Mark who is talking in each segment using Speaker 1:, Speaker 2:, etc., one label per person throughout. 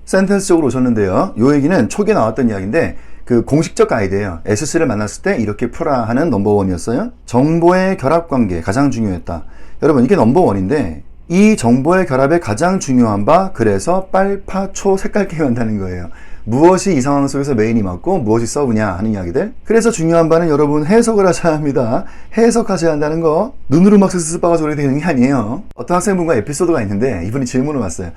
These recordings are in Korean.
Speaker 1: 센텐스적으로 오셨는데요. 요 얘기는 초기에 나왔던 이야기인데 그 공식적 가이드예요. SC를 만났을 때 이렇게 풀어라 하는 넘버원이었어요. 정보의 결합관계 가장 중요했다. 여러분 이게 넘버원인데 이 정보의 결합에 가장 중요한 바 그래서 빨파초 색깔 게임 한다는 거예요. 무엇이 이 상황 속에서 메인이 맞고 무엇이 서브냐 하는 이야기들. 그래서 중요한 바는 여러분 해석을 하셔야 합니다. 해석하셔야 한다는 거 눈으로 막 스스스 빠가지고 그렇게 되는 게 아니에요. 어떤 학생분과 에피소드가 있는데 이분이 질문을 왔어요.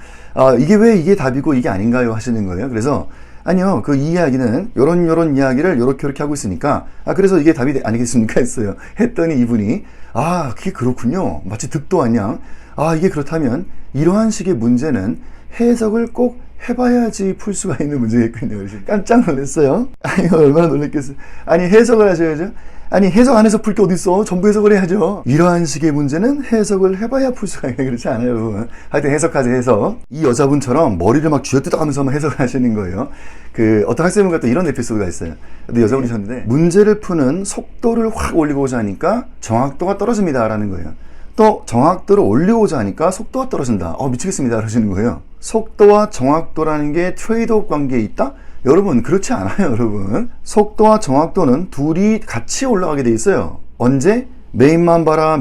Speaker 1: 이게 왜 이게 답이고 이게 아닌가요? 하시는 거예요. 그래서 아니요, 그 이야기는 요런 이야기를 요렇게 하고 있으니까 그래서 이게 답이 아니겠습니까? 했어요. 했더니 이분이 그게 그렇군요. 마치 득도 아니야. 이게 그렇다면 이러한 식의 문제는 해석을 꼭 해봐야지 풀 수가 있는 문제겠군요. 깜짝 놀랐어요. 얼마나 놀랐겠어요. 해석을 하셔야죠. 해석 안 해서 풀 게 어딨어. 전부 해석을 해야죠. 이러한 식의 문제는 해석을 해봐야 풀 수가 있는 그렇지 않아요, 여러분. 하여튼 해석하지 해석. 이 여자분처럼 머리를 막 쥐어뜯어가면서 해석을 하시는 거예요. 어떤 학생분과 또 이런 에피소드가 있어요. 근데 여자분이셨는데 문제를 푸는 속도를 확 올리고자 하니까 정확도가 떨어집니다 라는 거예요. 또 정확도를 올리고자 하니까 속도가 떨어진다. 미치겠습니다 그러시는 거예요. 속도와 정확도라는 게 트레이드오프 관계에 있다? 여러분 그렇지 않아요. 여러분 속도와 정확도는 둘이 같이 올라가게 돼 있어요. 언제? 메인만 봐라.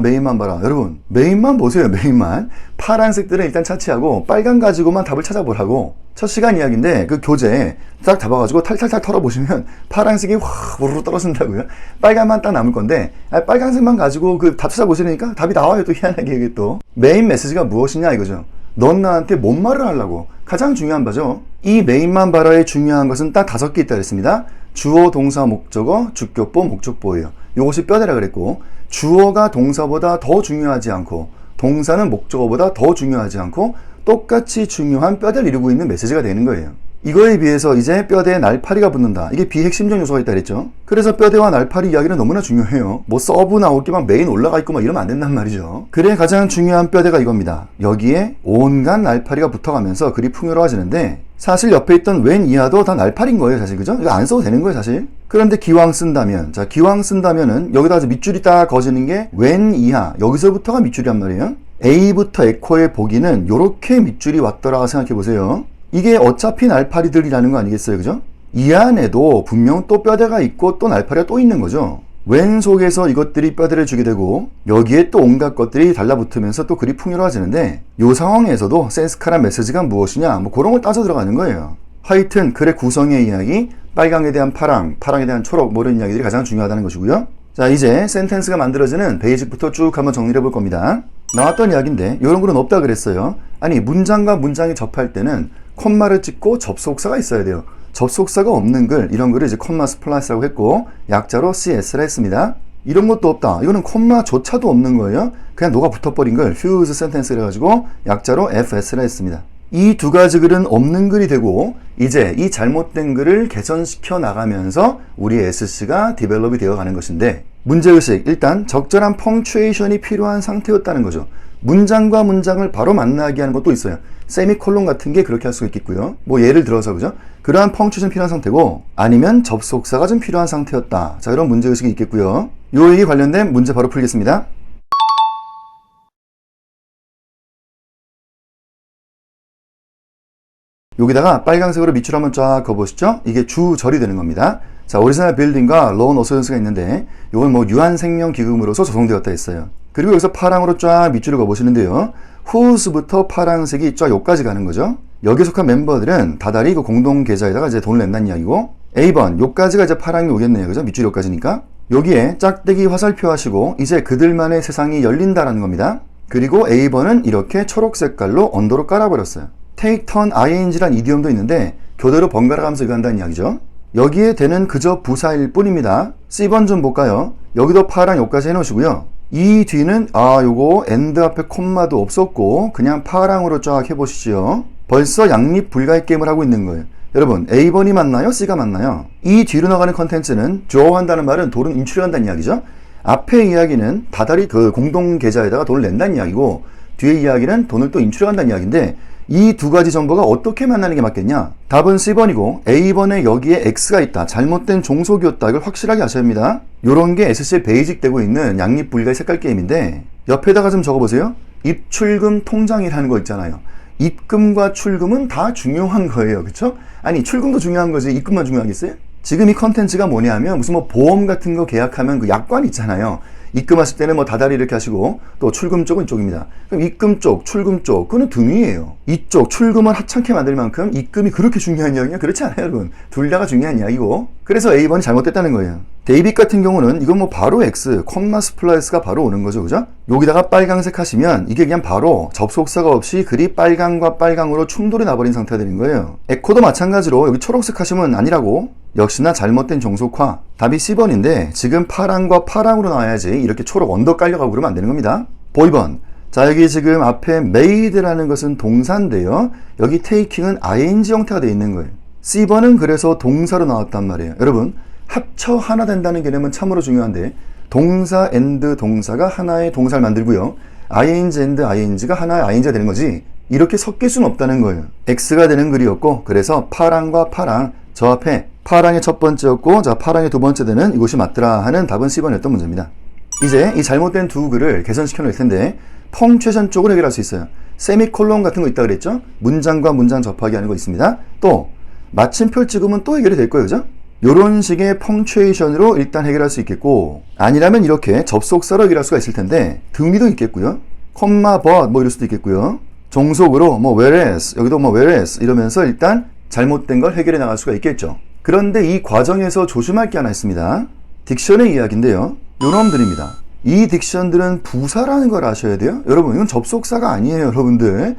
Speaker 1: 여러분 메인만 보세요. 메인만. 파란색들은 일단 차치하고 빨간 가지고만 답을 찾아보라고. 첫 시간 이야기인데 그 교재에 딱 잡아가지고 탈탈탈 털어보시면 파란색이 확 우르르 떨어진다고요. 빨간만 딱 남을 건데 빨간색만 가지고 그 답 찾아보시니까 답이 나와요. 또 희한하게 이게 또. 메인 메시지가 무엇이냐 이거죠. 넌 나한테 뭔 말을 하려고. 가장 중요한 바죠. 이 메인만 봐라의 중요한 것은 딱 5개 있다 그랬습니다. 주어, 동사, 목적어, 주격보, 목적보예요. 이것이 뼈대라 그랬고 주어가 동사보다 더 중요하지 않고 동사는 목적어보다 더 중요하지 않고 똑같이 중요한 뼈대를 이루고 있는 메시지가 되는 거예요. 이거에 비해서 이제 뼈대에 날파리가 붙는다. 이게 비핵심적 요소가 있다 그랬죠. 그래서 뼈대와 날파리 이야기는 너무나 중요해요. 서브 나올 게 막 메인 올라가 있고 막 이러면 안 된단 말이죠. 그래 가장 중요한 뼈대가 이겁니다. 여기에 온갖 날파리가 붙어가면서 글이 풍요로워지는데 사실 옆에 있던 웬 이하도 다 날파리인 거예요. 사실 그죠? 이거 안 써도 되는 거예요 사실. 그런데 기왕 쓴다면 기왕 쓴다면은 여기다 밑줄이 딱 거지는 게 웬 이하 여기서부터가 밑줄이란 말이에요. A부터 에코의 보기는 요렇게 밑줄이 왔더라 생각해 보세요. 이게 어차피 날파리들이라는 거 아니겠어요? 그죠? 이 안에도 분명 또 뼈대가 있고 또 날파리가 또 있는 거죠. 웬 속에서 이것들이 뼈대를 주게 되고 여기에 또 온갖 것들이 달라붙으면서 또 글이 풍요로워지는데 이 상황에서도 센스칼한 메시지가 무엇이냐 그런 걸 따져 들어가는 거예요. 하여튼 글의 구성의 이야기, 빨강에 대한 파랑, 파랑에 대한 초록 이런 이야기들이 가장 중요하다는 것이고요. 자 이제 센텐스가 만들어지는 베이직부터 쭉 한번 정리를 해볼 겁니다. 나왔던 이야기인데 이런 글은 없다 그랬어요. 문장과 문장이 접할 때는 콤마를 찍고 접속사가 있어야 돼요. 접속사가 없는 글, 이런 글을 이제 콤마 스플라이스라고 했고 약자로 CS라 했습니다. 이런 것도 없다. 이거는 콤마조차도 없는 거예요. 그냥 녹아 붙어버린 글, fuse sentence를 해가지고 약자로 FS라 했습니다. 이 두 가지 글은 없는 글이 되고 이제 이 잘못된 글을 개선시켜 나가면서 우리 SC가 디벨롭이 되어가는 것인데 문제의식, 일단 적절한 펑추에이션이 필요한 상태였다는 거죠. 문장과 문장을 바로 만나게 하는 것도 있어요. 세미콜론 같은 게 그렇게 할 수가 있겠고요. 예를 들어서 그죠? 그러한 펑추에이션 필요한 상태고 아니면 접속사가 좀 필요한 상태였다. 자, 이런 문제의식이 있겠고요. 요 얘기 관련된 문제 바로 풀겠습니다. 여기다가 빨간색으로 밑줄 한번 쫙 그어보시죠. 이게 주절이 되는 겁니다. 자, 오리지널 빌딩과 로운 어서연스가 있는데 이건 유한생명기금으로서 조성되었다 했어요. 그리고 여기서 파랑으로 쫙 밑줄을 그어보시는데요. whose부터 파란색이 쫙 여기까지 가는 거죠. 여기에 속한 멤버들은 다달이 그 공동 계좌에다가 이제 돈을 낸다는 이야기고 A번 요까지가 이제 파랑이 오겠네요. 그죠? 밑줄이 여기까지니까. 여기에 짝대기 화살표 하시고 이제 그들만의 세상이 열린다라는 겁니다. 그리고 A번은 이렇게 초록 색깔로 언더로 깔아버렸어요. take turn ing란 이디엄도 있는데 교대로 번갈아 가면서 이거 한다는 이야기죠. 여기에 되는 그저 부사일 뿐입니다. C번 좀 볼까요? 여기도 파랑 여기까지 해놓으시고요. 이 뒤는 요거 엔드 앞에 콤마도 없었고 그냥 파랑으로 쫙 해보시죠. 벌써 양립 불가의 게임을 하고 있는 거예요. 여러분 A번이 맞나요? C가 맞나요? 이 뒤로 나가는 컨텐츠는 조어한다는 말은 돈을 인출한다는 이야기죠. 앞에 이야기는 다달이 그 공동 계좌에다가 돈을 낸다는 이야기고 뒤에 이야기는 돈을 또 인출한다는 이야기인데 이 두 가지 정보가 어떻게 만나는 게 맞겠냐? 답은 C번이고 A번에 여기에 X가 있다. 잘못된 종속이었다. 이걸 확실하게 아셔야 합니다. 요런 게 SC에 베이직 되고 있는 양립 불가의 색깔 게임인데 옆에다가 좀 적어보세요. 입출금 통장이라는 거 있잖아요. 입금과 출금은 다 중요한 거예요. 그쵸? 아니, 출금도 중요한 거지 입금만 중요하겠어요? 지금 이 컨텐츠가 뭐냐면 무슨 뭐 보험 같은 거 계약하면 그 약관 있잖아요. 입금하실 때는 뭐 다달이 이렇게 하시고 또 출금 쪽은 이쪽입니다. 그럼 입금 쪽, 출금 쪽, 그거는 등위예요. 이쪽 출금을 하찮게 만들 만큼 입금이 그렇게 중요한 이야기냐? 그렇지 않아요, 여러분. 둘 다가 중요한 이야기고. 그래서 A번이 잘못됐다는 거예요. 데이빗 같은 경우는 이건 뭐 바로 X, 콤마 스플라이스가 바로 오는 거죠, 그죠? 여기다가 빨강색 하시면 이게 그냥 바로 접속사가 없이 글이 빨강과 빨강으로 충돌이 나버린 상태가 되는 거예요. 에코도 마찬가지로 여기 초록색 하시면 아니라고. 역시나 잘못된 종속화. 답이 C번인데 지금 파랑과 파랑으로 나와야지 이렇게 초록 언더 깔려가고 그러면 안 되는 겁니다. 보이번. 자, 여기 지금 앞에 made라는 것은 동사인데요. 여기 taking은 ing 형태가 되어 있는 거예요. C번은 그래서 동사로 나왔단 말이에요. 여러분, 합쳐 하나 된다는 개념은 참으로 중요한데 동사 and 동사가 하나의 동사를 만들고요. ing and ing가 하나의 ing가 되는 거지 이렇게 섞일 수는 없다는 거예요. X가 되는 글이었고 그래서 파랑과 파랑 저 앞에 파랑의 첫 번째였고 자 파랑의 두 번째 되는 이것이 맞더라 하는 답은 C번이었던 문제입니다. 이제 이 잘못된 두 글을 개선시켜 놓을 텐데 펑츄에이션 쪽으로 해결할 수 있어요. 세미콜론 같은 거 있다 그랬죠? 문장과 문장 접하기 하는 거 있습니다. 또 마침표 찍으면 또 해결이 될 거예요. 그죠? 요런 식의 펑츄에이션으로 일단 해결할 수 있겠고 아니라면 이렇게 접속사로 해결할 수가 있을 텐데 등위도 있겠고요. 콤마 but 뭐 이럴 수도 있겠고요. 종속으로 뭐 whereas 여기도 뭐 whereas 이러면서 일단 잘못된 걸 해결해 나갈 수가 있겠죠. 그런데 이 과정에서 조심할 게 하나 있습니다. 딕션의 이야기인데요. 요놈들입니다. 이 딕션들은 부사라는 걸 아셔야 돼요. 여러분 이건 접속사가 아니에요. 여러분들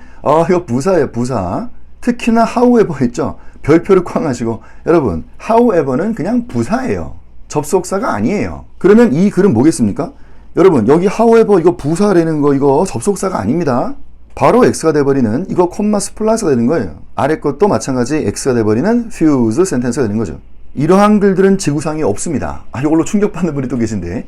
Speaker 1: 이거 부사예요. 부사. 특히나 however 있죠. 별표를 쾅 하시고 여러분 however는 그냥 부사예요. 접속사가 아니에요. 그러면 이 글은 뭐겠습니까? 여러분 여기 however 이거 부사라는 거 이거 접속사가 아닙니다. 바로 X가 돼버리는 이거 콤마 스플라이스가 되는 거예요. 아래 것도 마찬가지 X가 돼버리는 fuse sentence가 되는 거죠. 이러한 글들은 지구상에 없습니다. 이걸로 충격받는 분이 또 계신데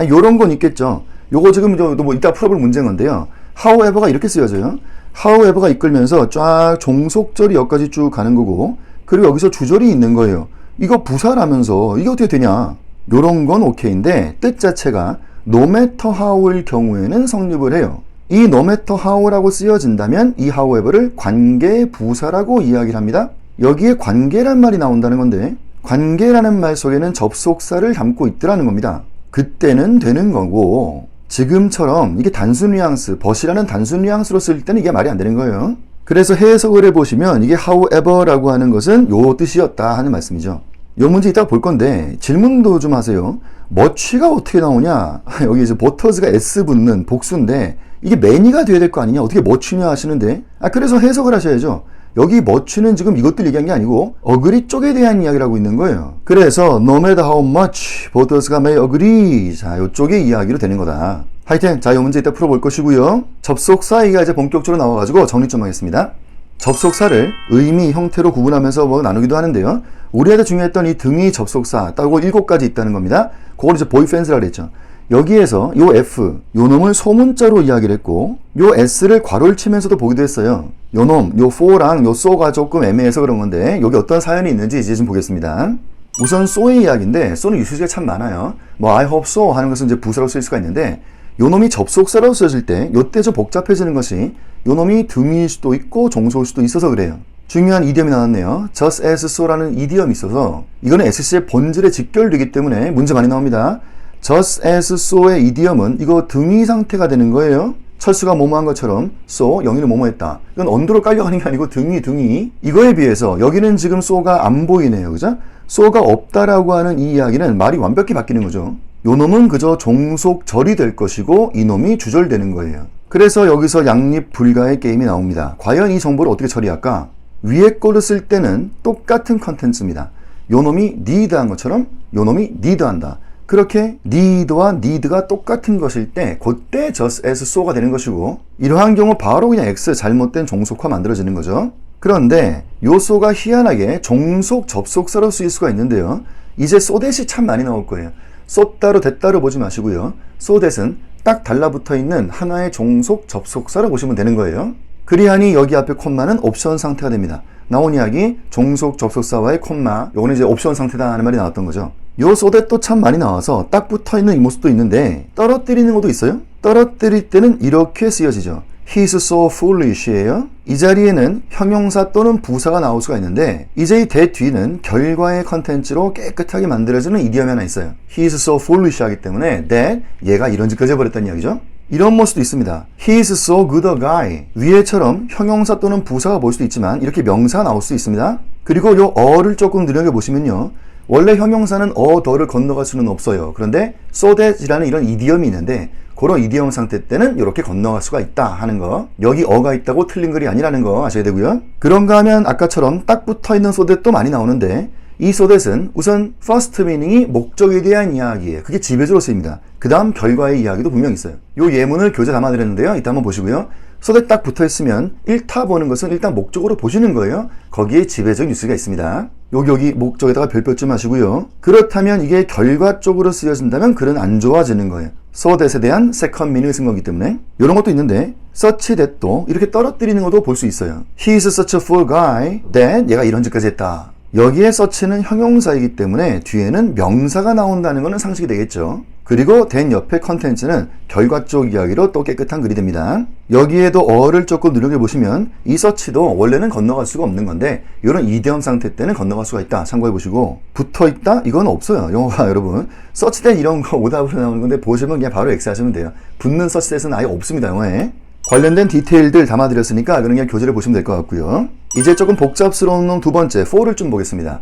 Speaker 1: 요런 건 있겠죠. 요거 지금 뭐 이따 풀어볼 문제인 건데요. however가 이렇게 쓰여져요. however가 이끌면서 쫙 종속절이 여기까지 쭉 가는 거고 그리고 여기서 주절이 있는 거예요. 이거 부사라면서 이게 어떻게 되냐. 요런 건 오케이인데 뜻 자체가 no matter how일 경우에는 성립을 해요. 이 no matter how라고 쓰여진다면 이 however를 관계 부사라고 이야기를 합니다. 여기에 관계란 말이 나온다는 건데 관계라는 말 속에는 접속사를 담고 있더라는 겁니다. 그때는 되는 거고 지금처럼 이게 단순 뉘앙스, but이라는 단순 뉘앙스로 쓸 때는 이게 말이 안 되는 거예요. 그래서 해석을 해보시면 이게 however라고 하는 것은 요 뜻이었다 하는 말씀이죠. 요 문제 이따가 볼 건데 질문도 좀 하세요. much가 어떻게 나오냐? 여기 이제 butters가 s 붙는 복수인데 이게 many가 돼야 될 거 아니냐? 어떻게 much냐 하시는데 그래서 해석을 하셔야죠. 여기 much는 지금 이것들 얘기한 게 아니고 agree 쪽에 대한 이야기를 하고 있는 거예요. 그래서 no matter how much bothers가 may agree 자 요쪽의 이야기로 되는 거다. 하여튼 자 이 문제 이따 풀어볼 것이고요. 접속사 얘기가 이제 본격적으로 나와가지고 정리 좀 하겠습니다. 접속사를 의미, 형태로 구분하면서 뭐 나누기도 하는데요. 우리한테 중요했던 이 등위 접속사 딱 7가지 있다는 겁니다. 그걸 이제 boyfriends라고 그랬죠. 여기에서 요 F, 요 놈을 소문자로 이야기를 했고 요 S를 괄호를 치면서도 보기도 했어요. 요 놈, 요 for랑 요 so가 조금 애매해서 그런 건데 여기 어떤 사연이 있는지 이제 좀 보겠습니다. 우선 so의 이야기인데 so는 유수지가 참 많아요. 뭐 I hope so 하는 것은 이제 부사로 쓸 수가 있는데 요 놈이 접속사로 써질 때 요때 좀 복잡해지는 것이 요 놈이 등위일 수도 있고 종속일 수도 있어서 그래요. 중요한 이디엄이 나왔네요. just as so라는 이디엄이 있어서 이거는 SC의 본질에 직결되기 때문에 문제 많이 나옵니다. just as so의 이디엄은 이거 등위 상태가 되는 거예요. 철수가 뭐뭐한 것처럼 so, 영희는 뭐뭐 했다. 이건 언더로 깔려가는 게 아니고 등위. 이거에 비해서 여기는 지금 so가 안 보이네요. 그죠? so가 없다라고 하는 이 이야기는 말이 완벽히 바뀌는 거죠. 요 놈은 그저 종속절이 될 것이고 이 놈이 주절되는 거예요. 그래서 여기서 양립 불가의 게임이 나옵니다. 과연 이 정보를 어떻게 처리할까? 위에 거를 쓸 때는 똑같은 컨텐츠입니다. 요 놈이 need한 것처럼 요 놈이 need한다. 그렇게 need와 need가 똑같은 것일 때 그때 just as so가 되는 것이고 이러한 경우 바로 그냥 X 잘못된 종속화 만들어지는 거죠. 그런데 요 so가 희한하게 종속 접속사로 쓰일 수가 있는데요. 이제 so that이 참 많이 나올 거예요. so 따로 that 따로 보지 마시고요. so that은 딱 달라붙어 있는 하나의 종속 접속사로 보시면 되는 거예요. 그리하니 여기 앞에 콤마는 옵션 상태가 됩니다. 나온 이야기 종속 접속사와의 콤마 요거는 이제 옵션 상태다 하는 말이 나왔던 거죠. 요 so that도 참 많이 나와서 딱 붙어 있는 이 모습도 있는데 떨어뜨리는 것도 있어요. 떨어뜨릴 때는 이렇게 쓰여지죠. He's so foolish예요. 이 자리에는 형용사 또는 부사가 나올 수가 있는데 이제 이 that 뒤는 결과의 컨텐츠로 깨끗하게 만들어지는 이디엄이 하나 있어요. He's so foolish 하기 때문에 that 얘가 이런 짓까지 해버렸다는 이야기죠. 이런 모습도 있습니다. He's so good a guy. 위에처럼 형용사 또는 부사가 볼 수도 있지만 이렇게 명사가 나올 수 있습니다. 그리고 요 어를 조금 늘려보시면요. 원래 형용사는 더를 건너갈 수는 없어요. 그런데 so that이라는 이런 이디엄이 있는데 그런 이디엄 상태 때는 이렇게 건너갈 수가 있다 하는 거. 여기 어가 있다고 틀린 글이 아니라는 거 아셔야 되고요. 그런가 하면 아까처럼 딱 붙어있는 so that도 많이 나오는데 이 so that은 우선 first meaning이 목적에 대한 이야기예요. 그게 지배주로 쓰입니다. 그 다음 결과의 이야기도 분명히 있어요. 요 예문을 교재 담아드렸는데요. 이따 한번 보시고요. so that 딱 붙어있으면 1타 보는 것은 일단 목적으로 보시는 거예요. 거기에 지배적 뉴스가 있습니다. 여기 목적에다가 별표 좀 하시고요. 그렇다면 이게 결과 쪽으로 쓰여진다면 글은 안 좋아지는 거예요. so that에 대한 second meaning을 쓴 거기 때문에 이런 것도 있는데 such that도 이렇게 떨어뜨리는 것도 볼 수 있어요. He is such a fool guy that 얘가 이런 짓까지 했다. 여기에 such는 형용사이기 때문에 뒤에는 명사가 나온다는 것은 상식이 되겠죠. 그리고 then 옆에 컨텐츠는 결과 쪽 이야기로 또 깨끗한 글이 됩니다. 여기에도 어를 조금 늘려보시면 이 such도 원래는 건너갈 수가 없는 건데 이런 이디엄 상태 때는 건너갈 수가 있다. 참고해 보시고 붙어있다? 이건 없어요. 영어가 여러분. such that 이런 거 오답으로 나오는 건데 보시면 그냥 바로 X 하시면 돼요. 붙는 such that은 아예 없습니다. 영어에. 관련된 디테일들 담아드렸으니까 그냥 교재를 보시면 될 것 같고요. 이제 조금 복잡스러운 놈 두 번째, for를 좀 보겠습니다.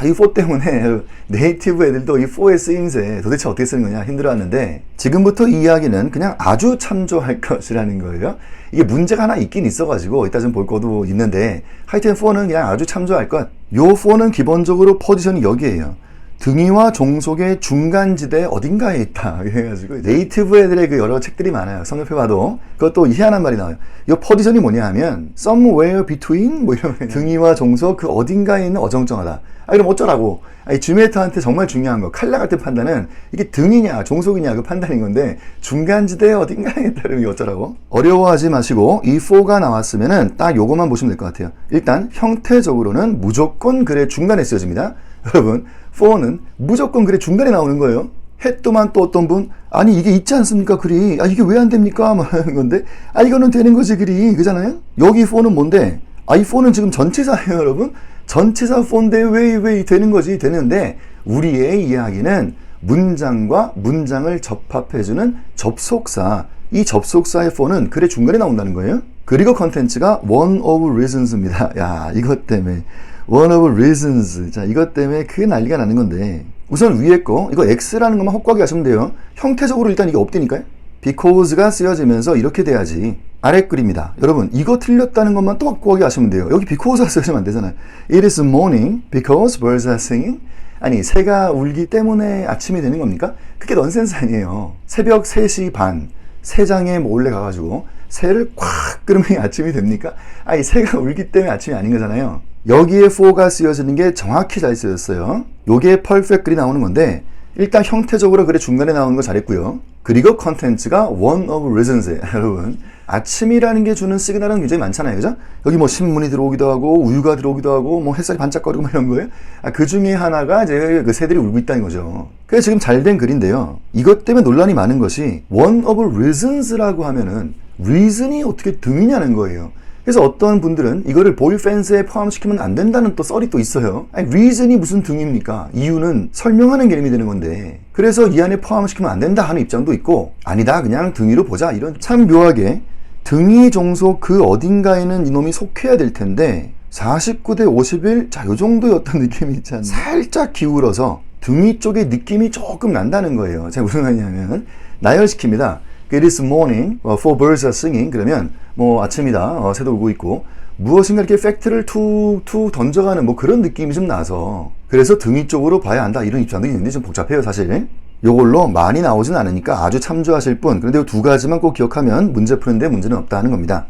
Speaker 1: 이 for 때문에 네이티브 애들도 이 for의 쓰임새 도대체 어떻게 쓰는 거냐 힘들어하는데 지금부터 이 이야기는 그냥 아주 참조할 것이라는 거예요. 이게 문제가 하나 있긴 있어가지고 이따 좀 볼 것도 있는데 하여튼 for는 그냥 아주 참조할 것. 요 for는 기본적으로 포지션이 여기에요. 등위와 종속의 중간지대 어딘가에 있다. 그래가지고 네이티브 애들의 그 여러 책들이 많아요. 성경표 봐도. 그것도 희한한 말이 나와요. 이 포지션이 뭐냐 하면 somewhere between 뭐 이런 등위와 종속 그 어딘가에 있는 어정쩡하다. 그럼 어쩌라고. 주메이터한테 정말 중요한 거 칼라 같은 판단은 이게 등이냐 종속이냐 그 판단인 건데 중간지대 어딘가에 있다면 이게 어쩌라고. 어려워하지 마시고 이 for가 나왔으면은 딱 요것만 보시면 될 것 같아요. 일단 형태적으로는 무조건 글의 중간에 쓰여집니다. 여러분 for는 무조건 글의 중간에 나오는 거예요. 했더만 또 어떤 분 아니 이게 있지 않습니까 글이 이게 왜 안 됩니까 말하는 건데 이거는 되는 거지 글이 그잖아요. 여기 for는 뭔데 이 for는 지금 전치사예요 여러분. 전치사 for인데 왜 되는 거지 되는데 우리의 이야기는 문장과 문장을 접합해주는 접속사 이 접속사의 for는 글의 중간에 나온다는 거예요. 그리고 컨텐츠가 one of reasons입니다. 야 이것 때문에 one of reasons. 자, 이것 때문에 그 난리가 나는 건데 우선 위에 거 이거 X라는 것만 확고하게 하시면 돼요. 형태적으로 일단 이게 없다니까요. because가 쓰여지면서 이렇게 돼야지. 아래 글입니다. 여러분 이거 틀렸다는 것만 또 확고하게 하시면 돼요. 여기 because가 쓰여지면 안 되잖아요. It is morning because birds are singing. 아니 새가 울기 때문에 아침이 되는 겁니까? 그게 넌센스 아니에요. 새벽 3시 반 새장에 몰래 가가지고 새를 콱 끓으면 아침이 됩니까? 새가 울기 때문에 아침이 아닌 거잖아요. 여기에 for가 쓰여지는 게 정확히 잘 쓰였어요. 요게 perfect 글이 나오는 건데 일단 형태적으로 글의 중간에 나오는 거 잘했고요. 그리고 컨텐츠가 one of reasons. 여러분 아침이라는 게 주는 시그널은 굉장히 많잖아요. 그죠? 여기 뭐 신문이 들어오기도 하고 우유가 들어오기도 하고 뭐 햇살이 반짝거리고 이런 거예요. 그 중에 하나가 이제 그 새들이 울고 있다는 거죠. 그래서 지금 잘 된 글인데요. 이것 때문에 논란이 많은 것이 one of reasons라고 하면은 reason이 어떻게 등이냐는 거예요. 그래서 어떤 분들은 이거를 보이 펜스에 포함시키면 안 된다는 또 썰이 또 있어요. reason이 무슨 등입니까? 이유는 설명하는 개념이 되는 건데 그래서 이 안에 포함시키면 안 된다 하는 입장도 있고 아니다 그냥 등위로 보자 이런 참 묘하게 등위 종속 그 어딘가에는 이놈이 속해야 될 텐데 49대 51 자 요 정도였던 느낌이 있지 않나요? 살짝 기울어서 등위 쪽의 느낌이 조금 난다는 거예요. 제가 무슨 말이냐면 나열시킵니다. It is morning, four birds are singing. 그러면 뭐 아침이다, 새도 울고 있고 무엇인가 이렇게 팩트를 툭툭 던져가는 뭐 그런 느낌이 좀 나서 그래서 등위 쪽으로 봐야 한다 이런 입장도 있는데 좀 복잡해요 사실. 요걸로 많이 나오진 않으니까 아주 참조하실 뿐. 그런데 이 두 가지만 꼭 기억하면 문제 푸는데 문제는 없다 하는 겁니다.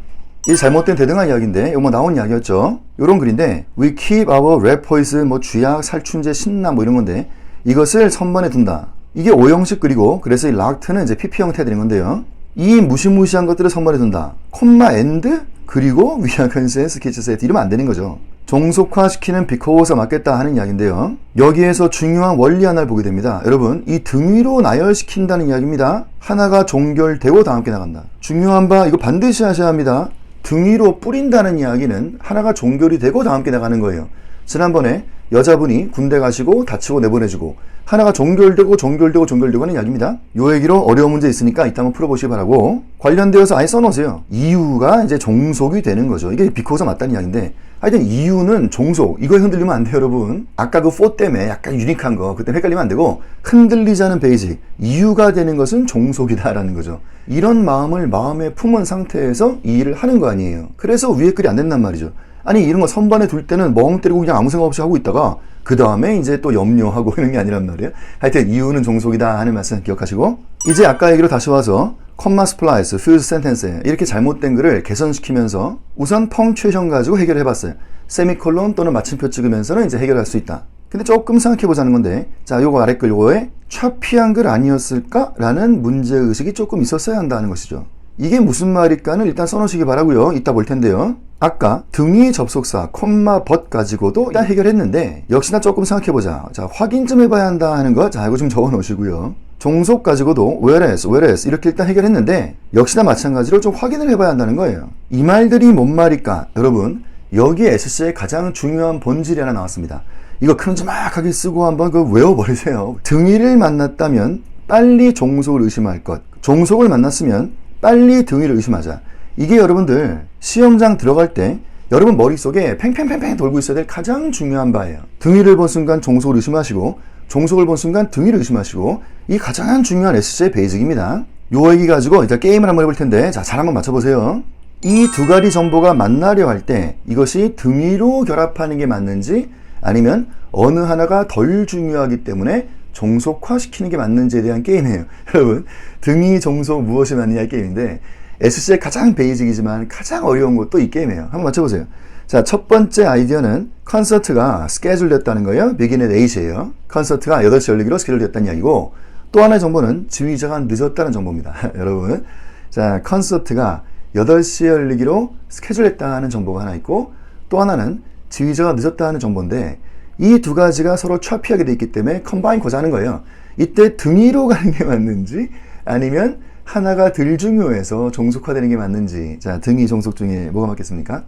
Speaker 1: 이 잘못된 대등한 이야기인데 이거 뭐 나온 이야기였죠. 요런 글인데 We keep our red poison 뭐 쥐약, 살충제, 신나 뭐 이런 건데 이것을 선반에 둔다. 이게 오형식 글이고 그래서 이 락트는 이제 PP 형태 되는 건데요. 이 무시무시한 것들을 선반에 둔다. 콤마 엔드 그리고 위아컨센 스케치 세트 이러면 안 되는 거죠. 종속화시키는 비코어가 맞겠다 하는 이야기인데요. 여기에서 중요한 원리 하나를 보게 됩니다. 여러분, 이 등 위로 나열시킨다는 이야기입니다. 하나가 종결되고 다 함께 나간다. 중요한 바 이거 반드시 하셔야 합니다. 등 위로 뿌린다는 이야기는 하나가 종결이 되고 다 함께 나가는 거예요. 지난번에 여자분이 군대 가시고 다치고 내보내주고 하나가 종결되고 하는 이야기입니다. 요 얘기로 어려운 문제 있으니까 이따 한번 풀어보시기 바라고, 관련되어서 아예 써놓으세요. 이유가 이제 종속이 되는 거죠. 이게 비코어가 맞다는 이야기인데, 하여튼 이유는 종속, 이거 흔들리면 안 돼요 여러분. 아까 그 for 때문에 약간 유니크한 거 그때 헷갈리면 안 되고, 흔들리지 않은 베이직, 이유가 되는 것은 종속이다 라는 거죠. 이런 마음을 마음에 품은 상태에서 이 일을 하는 거 아니에요. 그래서 위에 글이 안 된단 말이죠. 아니 이런 거 선반에 둘 때는 멍 때리고 그냥 아무 생각 없이 하고 있다가 그 다음에 이제 또 염려하고 이런 게 아니란 말이에요. 하여튼 이유는 종속이다 하는 말씀 기억하시고, 이제 아까 얘기로 다시 와서 컴마 스플라이스, 퓨즈 센텐스 이렇게 잘못된 글을 개선시키면서 우선 펑츄에이션 가지고 해결해 봤어요. 세미콜론 또는 마침표 찍으면서는 이제 해결할 수 있다. 근데 조금 생각해 보자는 건데, 자 요거 아래 글 요거에 차피한 글 아니었을까? 라는 문제의식이 조금 있었어야 한다는 것이죠. 이게 무슨 말일까는 일단 써놓으시기 바라고요. 이따 볼 텐데요. 아까 등위 접속사 콤마 벗 가지고도 일단 해결했는데, 역시나 조금 생각해보자. 자, 확인 좀 해봐야 한다 하는 거, 자 이거 좀 적어 놓으시고요. 종속 가지고도 whereas 이렇게 일단 해결했는데, 역시나 마찬가지로 좀 확인을 해봐야 한다는 거예요. 이 말들이 뭔 말일까? 여러분, 여기 SC의 가장 중요한 본질이 하나 나왔습니다. 이거 큼지막하게 쓰고 한번 그 외워버리세요. 등위를 만났다면 빨리 종속을 의심할 것, 종속을 만났으면 빨리 등위를 의심하자. 이게 여러분들 시험장 들어갈 때 여러분 머릿속에 팽팽팽팽 돌고 있어야 될 가장 중요한 바예요. 등위를 본 순간 종속을 의심하시고, 종속을 본 순간 등위를 의심하시고, 이 가장 중요한 SC의 베이직입니다. 요 얘기 가지고 이제 게임을 한번 해볼 텐데, 자, 잘 한번 맞춰보세요. 이 두 가지 정보가 만나려 할 때 이것이 등위로 결합하는 게 맞는지, 아니면 어느 하나가 덜 중요하기 때문에 종속화시키는 게 맞는지에 대한 게임이에요. 여러분, 등위, 종속 무엇이 맞느냐 게임인데, SC의 가장 베이직이지만 가장 어려운 것도 이 게임이에요. 한번 맞춰보세요. 자, 첫 번째 아이디어는 콘서트가 스케줄 됐다는 거예요. begin at 8이에요. 콘서트가 8시 열리기로 스케줄 됐다는 이야기고, 또 하나의 정보는 지휘자가 늦었다는 정보입니다. 여러분, 자, 콘서트가 8시에 열리기로 스케줄 했다는 정보가 하나 있고, 또 하나는 지휘자가 늦었다는 정보인데, 이 두 가지가 서로 차피하게 돼 있기 때문에 컴바인 고자 하는 거예요. 이때 등위로 가는 게 맞는지, 아니면 하나가 덜 중요해서 종속화되는 게 맞는지. 자, 등위, 종속 중에 뭐가 맞겠습니까?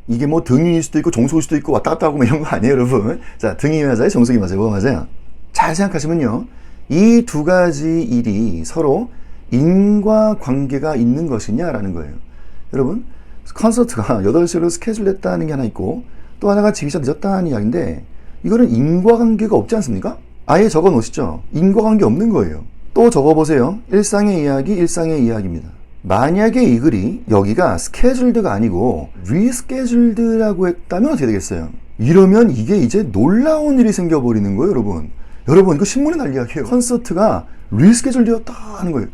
Speaker 1: 이게 뭐 등위일 수도 있고 종속일 수도 있고 왔다 갔다 하고 뭐 이런 거 아니에요 여러분. 자, 등위 맞아요? 종속이 맞아요? 뭐가 맞아요? 잘 생각하시면요, 이 두 가지 일이 서로 인과관계가 있는 것이냐라는 거예요. 여러분, 콘서트가 8시로 스케줄 냈다는 게 하나 있고, 또 하나가 지휘자 늦었다는 이야기인데, 이거는 인과관계가 없지 않습니까? 아예 적어 놓으시죠. 인과관계 없는 거예요. 또 적어보세요. 일상의 이야기, 일상의 이야기입니다. 만약에 이 글이 여기가 스케줄드가 아니고 리스케줄드라고 했다면 어떻게 되겠어요? 이러면 이게 이제 놀라운 일이 생겨버리는 거예요 여러분. 여러분, 이거 신문에 날 이야기예요. 콘서트가 리스케줄되었다 하는 거예요.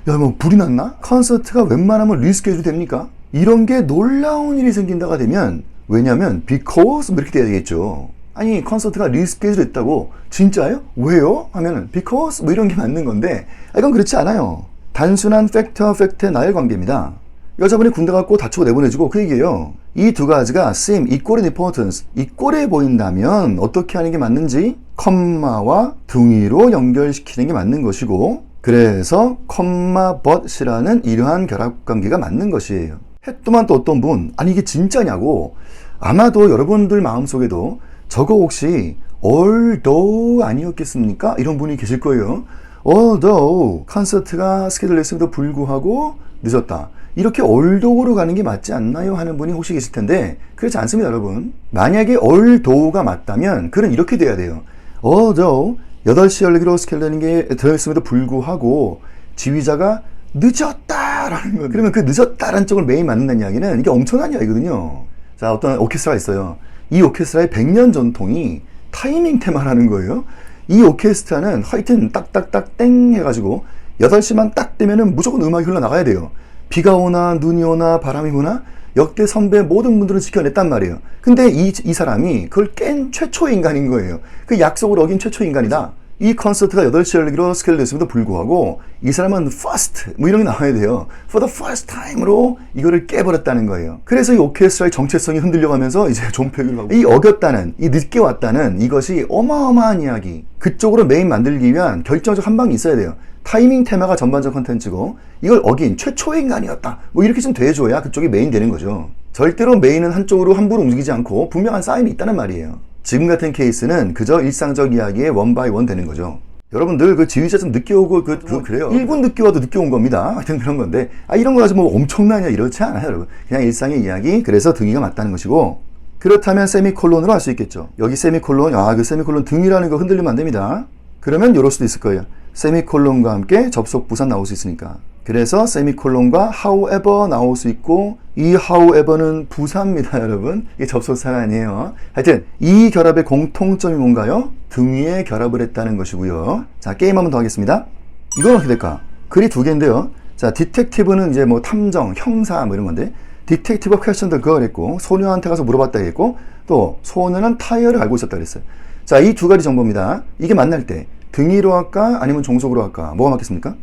Speaker 1: 야, 뭐 불이 났나? 콘서트가 웬만하면 리스케줄 됩니까? 이런 게 놀라운 일이 생긴다가 되면, 왜냐면 because 뭐 이렇게 돼야 되겠죠. 아니, 콘서트가 리스케줄 됐다고 진짜요? 왜요? 하면은 because 뭐 이런 게 맞는 건데, 이건 그렇지 않아요. 단순한 팩트와 팩트의 나열 관계입니다. 여자분이 군대 갔고 다치고 내보내주고 그 얘기예요. 이 두 가지가 seem equal in importance, 이꼴해 보인다면 어떻게 하는 게 맞는지 컴마와 등위로 연결시키는 게 맞는 것이고, 그래서 컴마 but이라는 이러한 결합관계가 맞는 것이에요. 했더만 또 어떤 분, 아니 이게 진짜냐고. 아마도 여러분들 마음속에도 저거 혹시 although 아니었겠습니까? 이런 분이 계실 거예요. although 콘서트가 스케줄 냈음에도 불구하고 늦었다, 이렇게 although로 가는 게 맞지 않나요? 하는 분이 혹시 계실 텐데, 그렇지 않습니다 여러분. 만약에 although가 맞다면 글은 이렇게 돼야 돼요. although 8시 열리기로 스케줄 되는 게 되었음에도 불구하고 지휘자가 늦었다라는 거예요. 그러면 그 늦었다라는 쪽을 메인 맞는다는 이야기는 이게 엄청난 이야기거든요. 자, 어떤 오케스트라가 있어요. 이 오케스트라의 100년 전통이 타이밍 테마라는 거예요. 이 오케스트라는 하여튼 딱딱딱 땡 해가지고 8시만 딱 되면은 무조건 음악이 흘러나가야 돼요. 비가 오나 눈이 오나 바람이 오나 역대 선배 모든 분들은 지켜냈단 말이에요. 근데 이 사람이 그걸 깬 최초의 인간인 거예요. 그 약속을 어긴 최초의 인간이다. 이 콘서트가 8시 열리기로 스케줄 됐음에도 불구하고 이 사람은 first 뭐 이런 게 나와야 돼요. For the first time으로 이거를 깨버렸다는 거예요. 그래서 이 오케스트라의 정체성이 흔들려가면서 이제 존폐기를 하고 이 어겼다는, 이 늦게 왔다는 이것이 어마어마한 이야기. 그쪽으로 메인 만들기 위한 결정적 한 방이 있어야 돼요. 타이밍 테마가 전반적 컨텐츠고 이걸 어긴 최초의 인간이었다. 뭐 이렇게 좀 돼줘야 그쪽이 메인 되는 거죠. 절대로 메인은 한쪽으로 함부로 움직이지 않고 분명한 사인이 있다는 말이에요. 지금 같은 케이스는 그저 일상적 이야기의 원 바이 원 되는 거죠. 여러분들 그 지휘자 좀 늦게 오고 그래요. 1분 늦게 와도 늦게 온 겁니다. 하여튼 그런 건데 이런 거 가지고 뭐 엄청나냐 이렇지 않아요, 여러분. 그냥 일상의 이야기. 그래서 등위가 맞다는 것이고 그렇다면 세미콜론으로 할 수 있겠죠. 여기 세미콜론, 그 세미콜론 등위라는 거 흔들리면 안 됩니다. 그러면 이럴 수도 있을 거예요. 세미콜론과 함께 접속 부사 나올 수 있으니까. 그래서 세미콜론과 however 나올 수 있고 이 however는 부사입니다, 여러분. 이게 접속사가 아니에요. 하여튼 이 결합의 공통점이 뭔가요? 등위에 결합을 했다는 것이고요. 자, 게임 한번 더 하겠습니다. 이건 어떻게 될까? 글이 두 개인데요. 자, 디텍티브는 이제 뭐 탐정, 형사 뭐 이런 건데 디텍티브 퀘스천도 그걸 했고 소녀한테 가서 물어봤다 했고 또 소녀는 타이어를 알고 있었다 그랬어요. 자, 이 두 가지 정보입니다. 이게 만날 때 등위로 할까 아니면 종속으로 할까? 뭐가 맞겠습니까?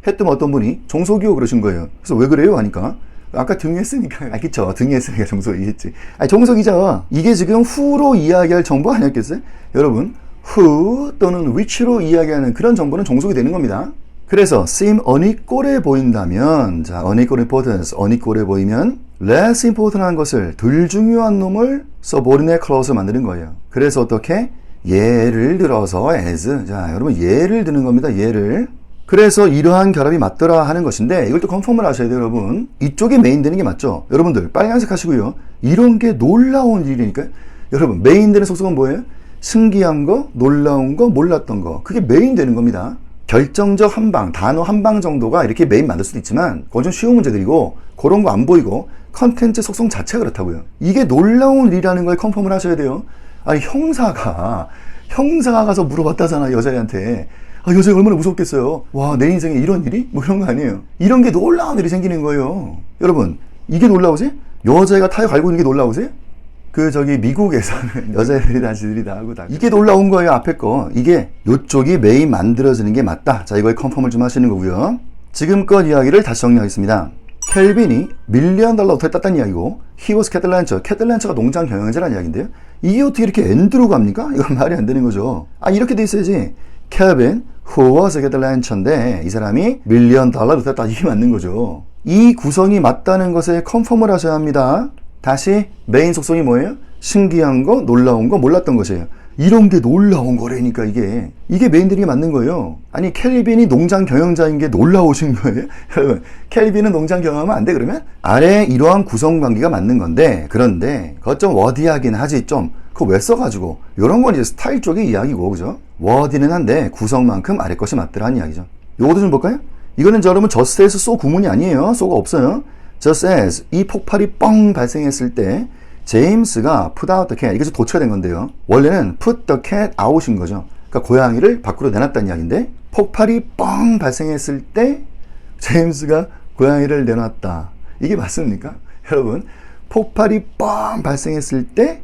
Speaker 1: 했더니 어떤 분이 종속이요 그러신 거예요. 그래서 왜 그래요? 하니까 아까 등위했으니까 그쵸, 등위했으니까 종속이겠지. 종속이죠. 이게 지금 who로 이야기할 정보 아니었겠어요? 여러분, who 또는 which로 이야기하는 그런 정보는 종속이 되는 겁니다. 그래서 seem unequal해 보인다면, 자, unequal importance, unequal해 보이면 less important한 것을 덜 중요한 놈을 subordinate clause를 만드는 거예요. 그래서 어떻게? 예를 들어서 as, 자, 여러분 예를 드는 겁니다. 예를. 그래서 이러한 결합이 맞더라 하는 것인데 이걸 또 컨펌을 하셔야 돼요, 여러분. 이쪽에 메인 되는 게 맞죠? 여러분들 빨간색 하시고요. 이런 게 놀라운 일이니까. 여러분 메인 되는 속성은 뭐예요? 신기한 거, 놀라운 거, 몰랐던 거. 그게 메인 되는 겁니다. 결정적 한 방, 단어 한 방 정도가 이렇게 메인 만들 수도 있지만 그건 좀 쉬운 문제들이고 그런 거 안 보이고 컨텐츠 속성 자체가 그렇다고요. 이게 놀라운 일이라는 걸 컨펌을 하셔야 돼요. 아니 형사가 가서 물어봤다잖아, 여자애한테. 여자가 얼마나 무섭겠어요. 와, 내 인생에 이런 일이? 뭐 이런 거 아니에요. 이런 게 놀라운 일이 생기는 거예요. 여러분, 이게 놀라우세요? 여자애가 타이어 갈고 있는 게 놀라우세요? 미국에서는 여자애들이 다 지들이 다 하고 다. 이게 놀라운 거예요, 앞에 거. 이게 요쪽이 메인 만들어지는 게 맞다. 자, 이거에 컨펌을 좀 하시는 거고요. 지금껏 이야기를 다시 정리하겠습니다. 켈빈이 $1 million 호텔 땄다는 이야기고 he was cat rancher. cat rancher가 농장 경영자라는 이야기인데요. 이게 어떻게 이렇게 and로 갑니까? 이건 말이 안 되는 거죠. 이렇게 돼 있어야지. 켈빈 who was a cat rancher인데 이 사람이 $1 million 호텔 땄다. 이게 맞는 거죠. 이 구성이 맞다는 것에 컨펌을 하셔야 합니다. 다시 메인 속성이 뭐예요? 신기한 거, 놀라운 거, 몰랐던 것이에요. 이런 게 놀라운 거라니까 이게 메인들이 맞는 거예요. 아니 켈빈이 농장 경영자인 게 놀라우신 거예요? 여러분 켈빈은 농장 경영하면 안 돼 그러면? 아래 이러한 구성관계가 맞는 건데 그런데 그것 좀 워디하긴 하지 좀 그거 왜 써가지고 이런 건 이제 스타일 쪽의 이야기고 그죠? 워디는 한데 구성만큼 아래 것이 맞더라는 이야기죠. 요것도 좀 볼까요? 이거는 여러분 just as so 구문이 아니에요. so가 없어요. just as 이 폭발이 뻥 발생했을 때 제임스가 put out the cat 이게 좀 도처가 된 건데요. 원래는 put the cat out인 거죠. 그러니까 고양이를 밖으로 내놨다는 이야기인데 폭발이 뻥 발생했을 때 제임스가 고양이를 내놨다. 이게 맞습니까? 여러분 폭발이 뻥 발생했을 때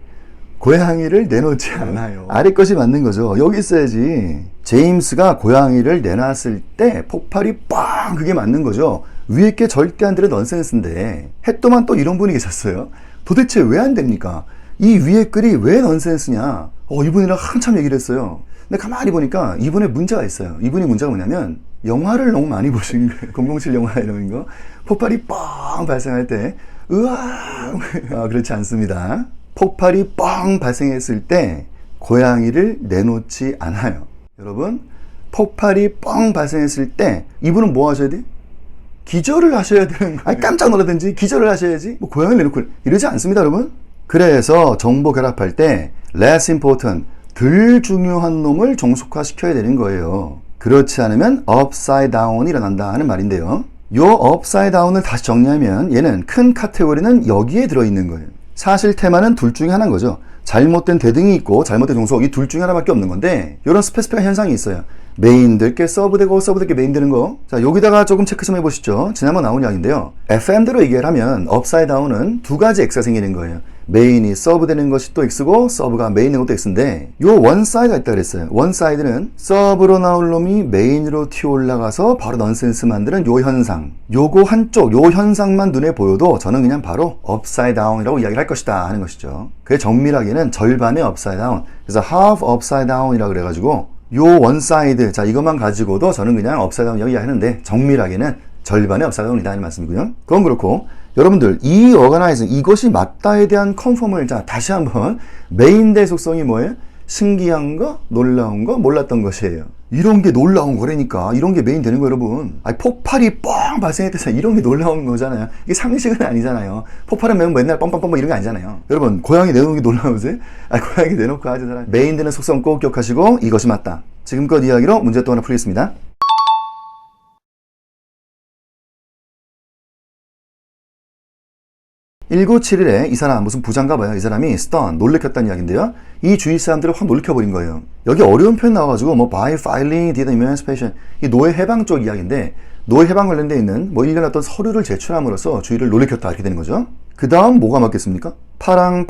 Speaker 1: 고양이를 내놓지 않아요. 아래 것이 맞는 거죠. 여기 있어야지. 제임스가 고양이를 내놨을 때 폭발이 뻥 그게 맞는 거죠. 위에 게 절대 안 되는 넌센스인데 했더만 또 이런 분이 계셨어요. 도대체 왜 안 됩니까? 이 위에 글이 왜 넌센스냐? 이분이랑 한참 얘기를 했어요. 근데 가만히 보니까 이분의 문제가 있어요. 이분의 문제가 뭐냐면 영화를 너무 많이 보신 거예요. 007 영화 이런 거. 폭발이 뻥 발생할 때 으아 그렇지 않습니다. 폭발이 뻥 발생했을 때 고양이를 내놓지 않아요. 여러분 폭발이 뻥 발생했을 때 이분은 뭐 하셔야 돼요? 기절을 하셔야 되는 거예요. 깜짝 놀라든지 기절을 하셔야지 뭐 고양이를 내놓고 이러지 않습니다, 여러분. 그래서 정보 결합할 때 less important, 덜 중요한 놈을 종속화시켜야 되는 거예요. 그렇지 않으면 upside down이 일어난다 하는 말인데요. 요 upside down을 다시 정리하면 얘는 큰 카테고리는 여기에 들어있는 거예요. 사실 테마는 둘 중에 하나인 거죠. 잘못된 대등이 있고 잘못된 종속 이 둘 중에 하나밖에 없는 건데 이런 스페시픽한 현상이 있어요. 메인들께 서브되고 서브들께 메인 되는 거. 자, 여기다가 조금 체크 좀 해보시죠. 지난번 나온 이야기인데요. FM대로 얘기를 하면 업사이드 다운은 두 가지 X가 생기는 거예요. 메인이 서브 되는 것이 또 X고 서브가 메인 되는 것도 X인데 요 원사이드가 있다 그랬어요. 원사이드는 서브로 나올 놈이 메인으로 튀어 올라가서 바로 넌센스 만드는 요 현상. 요거 한쪽 요 현상만 눈에 보여도 저는 그냥 바로 업사이드 다운이라고 이야기를 할 것이다 하는 것이죠. 그게 정밀하게는 절반의 업사이드 다운. 그래서 half upside down이라고 그래가지고 요 원사이드 자 이것만 가지고도 저는 그냥 업사이드 다운 이야기하는데 정밀하게는 절반의 업사이드 다운이다 하는 말씀이고요. 그건 그렇고 여러분들 이 어거나이징 이것이 맞다에 대한 컨펌을 자 다시 한번 메인대 속성이 뭐예요? 신기한 거, 놀라운 거, 몰랐던 것이에요. 이런 게 놀라운 거라니까. 이런 게 메인 되는 거 여러분. 아니, 폭발이 뻥 발생했대서 이런 게 놀라운 거잖아요. 이게 상식은 아니잖아요. 폭발은 맨날 뻥뻥뻥 이런 게 아니잖아요. 여러분 고양이 내놓는 게 놀라우세요? 아니 고양이 내놓고 하지 사람. 메인 되는 속성 꼭 기억하시고 이것이 맞다. 지금껏 이야기로 문제 또 하나 풀겠습니다. 1971에 이 사람 무슨 부장가 봐요. 이 사람이 stun, 놀래켰다는 이야기인데요. 이 주위 사람들을 확 놀래켜버린 거예요. 여기 어려운 표현 나와가지고 뭐 by filing the emancipation 이 노예 해방 쪽 이야기인데 노예 해방 관련돼 있는 뭐 일련의 어떤 서류를 제출함으로써 주위를 놀래켰다 이렇게 되는 거죠. 그 다음 뭐가 맞겠습니까? 파랑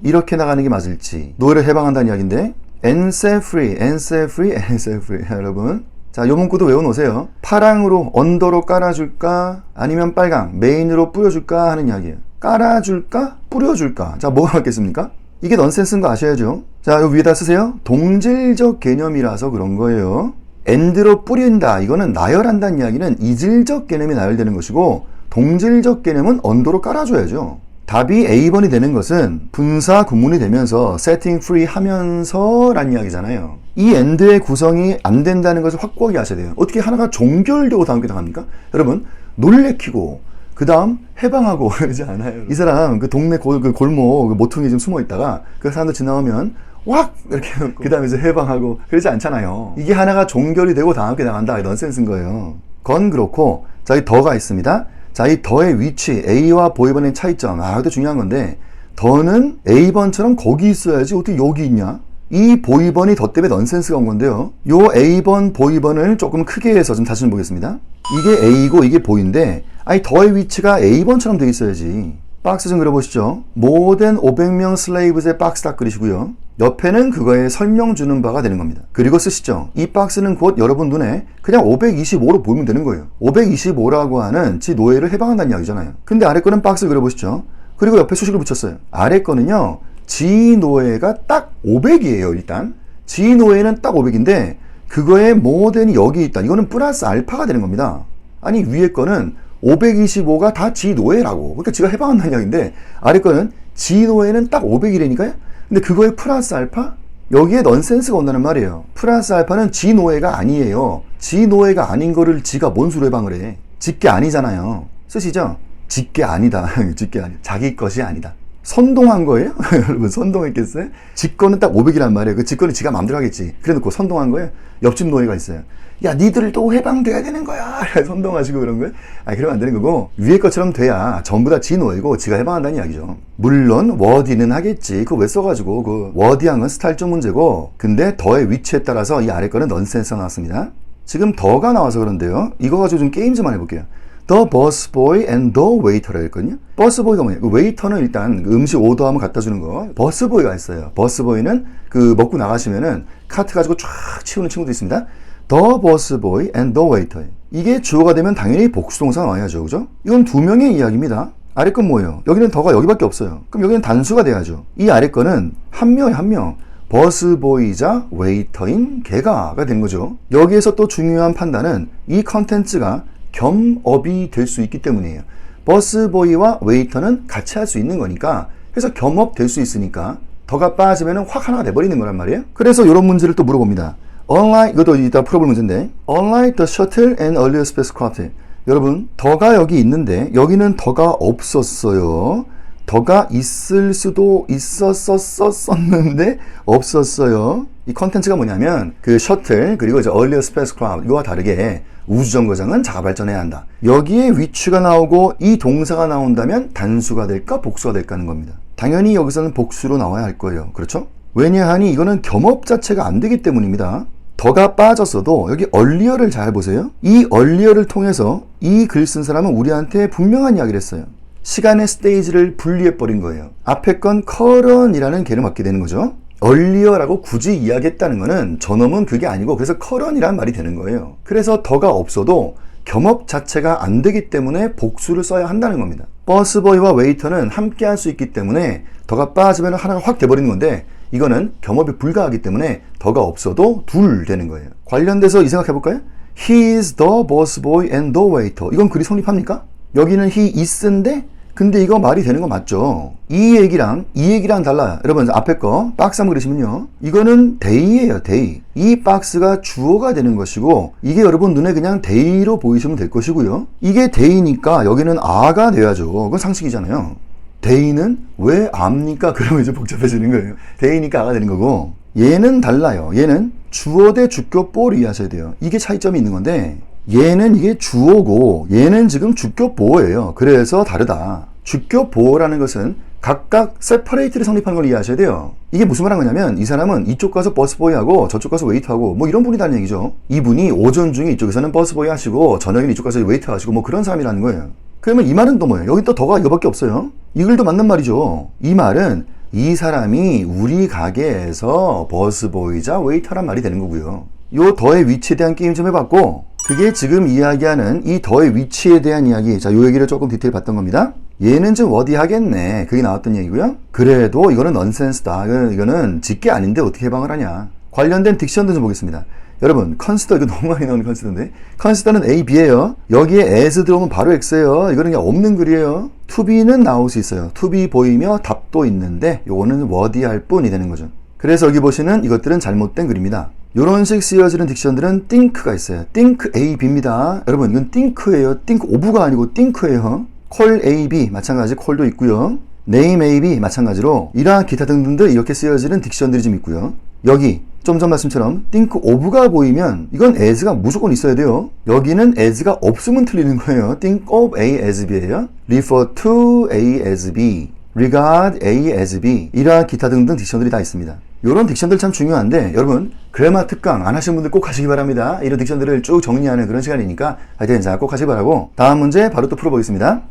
Speaker 1: 이렇게 나가는 게 맞을지 노예를 해방한다는 이야기인데 NSF free 여러분 자, 요 문구도 외워놓으세요. 파랑으로 언더로 깔아줄까 아니면 빨강 메인으로 뿌려줄까 하는 이야기예요. 깔아줄까 뿌려줄까 자 뭐가 맞겠습니까? 이게 넌센스인 거 아셔야죠. 자, 요 위에다 쓰세요. 동질적 개념이라서 그런 거예요. 엔드로 뿌린다 이거는 나열한다는 이야기는 이질적 개념이 나열되는 것이고 동질적 개념은 언더로 깔아줘야죠. 답이 A번이 되는 것은 분사 구문이 되면서 setting free 하면서 라는 이야기잖아요. 이 end의 구성이 안 된다는 것을 확고하게 아셔야 돼요. 어떻게 하나가 종결되고 다음 게 당합니까? 여러분 놀래키고 그 다음 해방하고 그러지 않아요. 이 사람 그 동네 그 골목 그 모퉁이에 좀 숨어 있다가 그 사람들 지나오면 확 이렇게 해놓고 그 다음에 이제 해방하고 그러지 않잖아요. 이게 하나가 종결이 되고 다음 게 당한다. 넌센스인 거예요. 건 그렇고 자, 이 더가 있습니다. 자, 이 더의 위치, A와 보이번의 차이점. 아, 이것도 중요한 건데, 더는 A번처럼 거기 있어야지 어떻게 여기 있냐? 이 보이번이 더 때문에 넌센스가 온 건데요. 요 A번, 보이번을 조금 크게 해서 좀 다시 좀 보겠습니다. 이게 A고 이게 보인데, 아니, 더의 위치가 A번처럼 돼 있어야지. 박스 좀 그려보시죠. More than 500명 슬레이브즈의 박스 딱 그리시고요. 옆에는 그거에 설명 주는 바가 되는 겁니다. 그리고 쓰시죠. 이 박스는 곧 여러분 눈에 그냥 525로 보이면 되는 거예요. 525라고 하는 지 노예를 해방한다는 이야기잖아요. 근데 아래 거는 박스 그려보시죠. 그리고 옆에 수식을 붙였어요. 아래 거는요. 지 노예가 딱 500이에요. 일단 지 노예는 딱 500인데 그거에 more than이 여기 있다. 이거는 플러스 알파가 되는 겁니다. 아니 위에 거는 525가 다 지 노예라고. 그러니까 지가 해방한다는 이야기인데 아래 거는 지 노예는 딱 500이라니까요. 근데 그거에 플러스 알파? 여기에 넌센스가 온다는 말이에요. 플러스 알파는 지 노예가 아니에요. 지 노예가 아닌 거를 지가 뭔 수로 해방을 해? 지게 아니잖아요. 쓰시죠? 지게 아니다. 지게 아니다. 자기 것이 아니다. 선동한 거예요? 여러분 선동했겠어요? 지 거는 딱 500이란 말이에요. 그 지 거는 지가 마음대로 하겠지. 그래 놓고 선동한 거예요? 옆집 노예가 있어요. 야, 니들도 해방돼야 되는 거야. 선동하시고 그런 거예요? 아, 그러면 안 되는 거고, 위에 것처럼 돼야 전부 다 지 노예고, 지가 해방한다는 이야기죠. 물론, 워디는 하겠지. 그거 왜 써가지고, 그, 워디양은 스타일적 문제고, 근데 더의 위치에 따라서 이 아래 거는 넌센스가 나왔습니다. 지금 더가 나와서 그런데요. 이거 가지고 좀 게임 좀 해볼게요. The busboy and the waiter라 했거든요. busboy가 뭐냐? 그 웨이터는 일단 그 음식 오더하면 갖다 주는 거. busboy가 있어요. busboy는 그 먹고 나가시면은 카트 가지고 쫙 치우는 친구도 있습니다. The busboy and the waiter. 이게 주어가 되면 당연히 복수동사가 나와야죠. 그죠? 이건 두 명의 이야기입니다. 아래 건 뭐예요? 여기는 더가 여기밖에 없어요. 그럼 여기는 단수가 돼야죠. 이 아래 거는 한 명이 한 명. 버스보이자 웨이터인 걔가가 된 거죠. 여기에서 또 중요한 판단은 이 컨텐츠가 겸업이 될 수 있기 때문이에요. 버스보이와 웨이터는 같이 할 수 있는 거니까 그래서 겸업 될 수 있으니까 더가 빠지면 확 하나가 돼버리는 거란 말이에요. 그래서 이런 문제를 또 물어봅니다. Unlike, 이것도 이따 풀어볼 문제인데 Unlike the shuttle and earlier spacecraft. 여러분 더가 여기 있는데 여기는 더가 없었어요. 더가 있을 수도 있었었는데 없었어요. 이 컨텐츠가 뭐냐면 그 셔틀 그리고 이제 earlier spacecraft 이거와 다르게 우주정거장은 자가 발전해야 한다. 여기에 위치가 나오고 이 동사가 나온다면 단수가 될까 복수가 될까 하는 겁니다. 당연히 여기서는 복수로 나와야 할 거예요. 그렇죠? 왜냐하니 이거는 겸업 자체가 안 되기 때문입니다. 더가 빠졌어도 여기 earlier를 잘 보세요. 이 earlier를 통해서 이 글 쓴 사람은 우리한테 분명한 이야기를 했어요. 시간의 스테이지를 분리해버린 거예요. 앞에 건 current이라는 개를 갖게 되는 거죠. earlier라고 굳이 이야기했다는 거는 저놈은 그게 아니고 그래서 current이라는 말이 되는 거예요. 그래서 더가 없어도 겸업 자체가 안 되기 때문에 복수를 써야 한다는 겁니다. 버스보이와 웨이터는 함께 할 수 있기 때문에 더가 빠지면 하나가 확 돼버리는 건데 이거는 겸업이 불가하기 때문에 더가 없어도 둘 되는 거예요. 관련돼서 이 생각 해볼까요? He is the busboy and the waiter. 이건 글이 성립합니까? 여기는 he is인데 근데 이거 말이 되는 거 맞죠? 이 얘기랑 달라요. 여러분 앞에 거 박스 한번 그리시면요. 이거는 they예요. they. 이 박스가 주어가 되는 것이고 이게 여러분 눈에 그냥 they로 보이시면 될 것이고요. 이게 they니까 여기는 a가 돼야죠. 그건 상식이잖아요. they는 왜 a입니까? 그러면 이제 복잡해지는 거예요. they니까 a가 되는 거고 얘는 달라요. 얘는 주어 대 주격보호를 이해하셔야 돼요. 이게 차이점이 있는 건데 얘는 이게 주어고 얘는 지금 주격보호예요. 그래서 다르다. 주격보호라는 것은 각각 세퍼레이트를 성립하는 걸 이해하셔야 돼요. 이게 무슨 말 한 거냐면 이 사람은 이쪽 가서 버스보이하고 저쪽 가서 웨이터하고 뭐 이런 분이라는 얘기죠. 이분이 오전 중에 이쪽에서는 버스보이 하시고 저녁에는 이쪽 가서 웨이터 하시고 뭐 그런 사람이라는 거예요. 그러면 이 말은 또 뭐예요? 여기 또 더가 이거밖에 없어요. 이 글도 맞는 말이죠. 이 말은 이 사람이 우리 가게에서 버스보이자 웨이터란 말이 되는 거고요. 요 더의 위치에 대한 게임 좀 해봤고 그게 지금 이야기하는 이 더의 위치에 대한 이야기. 자, 요 얘기를 조금 디테일 봤던 겁니다. 얘는 좀 어디 하겠네. 그게 나왔던 얘기고요. 그래도 이거는 넌센스다. 이거는 직계 아닌데 어떻게 해방을 하냐. 관련된 딕션도 좀 보겠습니다. 여러분, 컨시더 이거 너무 많이 나오는 컨시더인데. 컨시더는 A, B예요. 여기에 as 들어오면 바로 X예요. 이거는 그냥 없는 글이에요. to be는 나올 수 있어요. to be 보이며 답도 있는데 요거는 워디할 뿐이 되는 거죠. 그래서 여기 보시는 이것들은 잘못된 글입니다. 요런 식 쓰여지는 딕션들은 think가 있어요. think A, B입니다. 여러분 이건 think예요. think of가 아니고 think예요. call A, B 마찬가지 call도 있고요. name A, B 마찬가지로 이러한 기타 등등들 이렇게 쓰여지는 딕션들이 좀 있고요. 여기 좀 전 말씀처럼 think of가 보이면 이건 as가 무조건 있어야 돼요. 여기는 as가 없으면 틀리는 거예요. think of A as B예요. refer to A as B, regard A as B 이러한 기타 등등 딕션들이 다 있습니다. 이런 딕션들 참 중요한데 여러분 그래마 특강 안 하신 분들 꼭 하시기 바랍니다. 이런 딕션들을 쭉 정리하는 그런 시간이니까 하여튼 자 꼭 하시기 바라고 다음 문제 바로 또 풀어보겠습니다.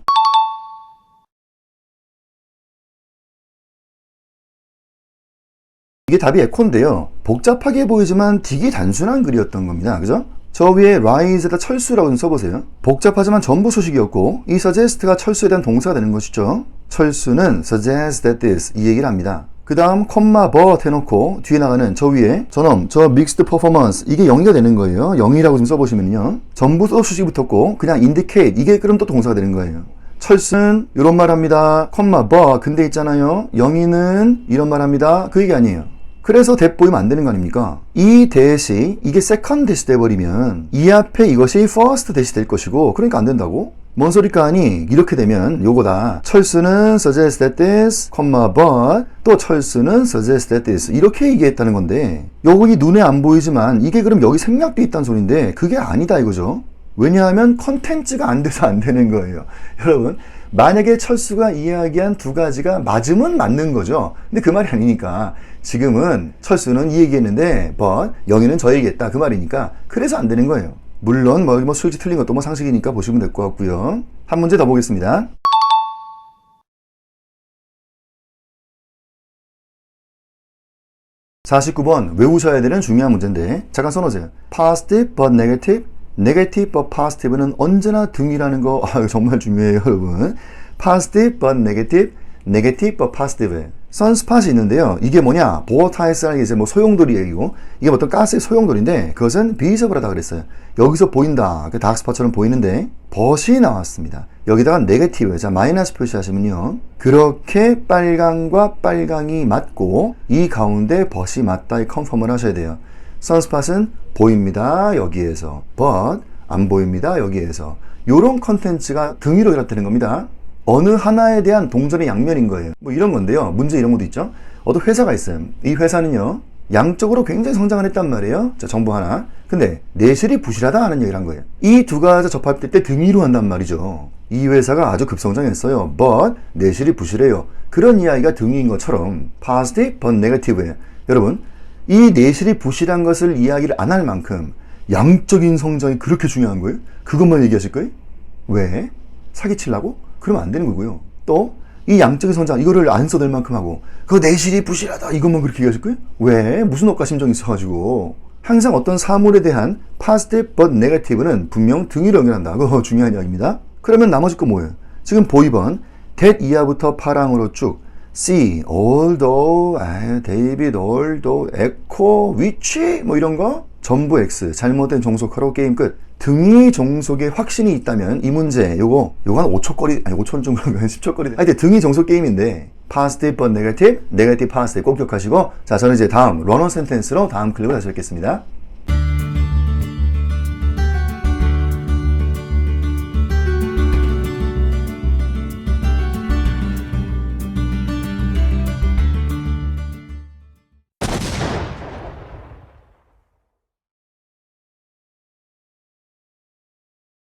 Speaker 1: 이게 답이 에코인데요. 복잡하게 보이지만 되게 단순한 글이었던 겁니다. 그죠? 저 위에 rise에다 철수라고 좀 써보세요. 복잡하지만 전부 수식이었고 이 suggest가 철수에 대한 동사가 되는 것이죠. 철수는 suggest that this 이 얘기를 합니다. 그 다음 콤마 but 해놓고 뒤에 나가는 저 위에 저놈 저 mixed performance 이게 0이가 되는 거예요. 0이라고 좀 써보시면요. 전부 또 수식이 붙었고 그냥 indicate 이게 그럼 또 동사가 되는 거예요. 철수는 이런 말 합니다. 콤마 but 근데 있잖아요. 0이는 이런 말 합니다. 그 얘기 아니에요. 그래서 that 보이면 안 되는 거 아닙니까? 이 that이 이게 second that 돼버리면 이 앞에 이것이 first that 될 것이고 그러니까 안 된다고? 뭔 소리까 하니 이렇게 되면 요거다. 철수는 suggest that this, but 또 철수는 suggest that this 이렇게 얘기했다는 건데 요거 눈에 안 보이지만 이게 그럼 여기 생략돼 있다는 소린데 그게 아니다 이거죠. 왜냐하면 컨텐츠가 안 돼서 안 되는 거예요. 여러분 만약에 철수가 이야기한 두 가지가 맞으면 맞는 거죠. 근데 그 말이 아니니까 지금은 철수는 이 얘기했는데 but 영희는 저 얘기했다 그 말이니까 그래서 안 되는 거예요. 물론 뭐 수일치 틀린 것도 뭐 상식이니까 보시면 될 것 같고요. 한 문제 더 보겠습니다. (49번) 외우셔야 되는 중요한 문제인데 잠깐 써놓으세요. positive but negative, negative but positive는 언제나 등이라는 거 정말 중요해요 여러분. positive but negative, negative but positive 선스팟이 있는데요. 이게 뭐냐? 보어타이스라는 게 이제 뭐 소용돌이 얘기고 이게 어떤 가스의 소용돌인데 그것은 비저블하다 그랬어요. 여기서 보인다. 그 다크스팟처럼 보이는데 벗이 나왔습니다. 여기다가 네게티브, 자 마이너스 표시하시면요. 그렇게 빨강과 빨강이 맞고 이 가운데 벗이 맞다 이 컨펌을 하셔야 돼요. 선스팟은 보입니다. 여기에서. but 안 보입니다. 여기에서. 요런 컨텐츠가 등위로 결합되는 겁니다. 어느 하나에 대한 동전의 양면인 거예요. 뭐 이런 건데요. 문제 이런 것도 있죠. 어떤 회사가 있어요. 이 회사는요. 양적으로 굉장히 성장을 했단 말이에요. 자, 정보 하나. 근데 내실이 부실하다 하는 얘기를 한 거예요. 이 두 가지 접합될 때 등위로 한단 말이죠. 이 회사가 아주 급성장했어요. but 내실이 부실해요. 그런 이야기가 등위인 것처럼 positive but negative예요. 여러분, 이 내실이 부실한 것을 이야기를 안 할 만큼 양적인 성장이 그렇게 중요한 거예요? 그것만 얘기하실 거예요? 왜? 사기치려고? 그러면 안 되는 거고요. 또 이 양적인 성장 이거를 안 써댈 만큼 하고 그거 내실이 부실하다 이것만 그렇게 얘기하실 거예요? 왜? 무슨 억가 심정이 있어가지고. 항상 어떤 사물에 대한 positive but negative는 분명 등위로 연결한다. 그거 중요한 이야기입니다. 그러면 나머지 거 뭐예요? 지금 보이번 that 이하부터 파랑으로 쭉 see, although, David, although, echo, which 뭐 이런 거 전부 X 잘못된 종속하로 게임 끝. 등위 종속에 확신이 있다면 이 문제 요거 한 5초거리 아니 5초 정도 10초거리 하여튼 등위 종속 게임인데 positive but negative, negative positive 꼭 기억하시고 자 저는 이제 다음 러너 센텐스로 다음 클립을 다시 뵙겠습니다.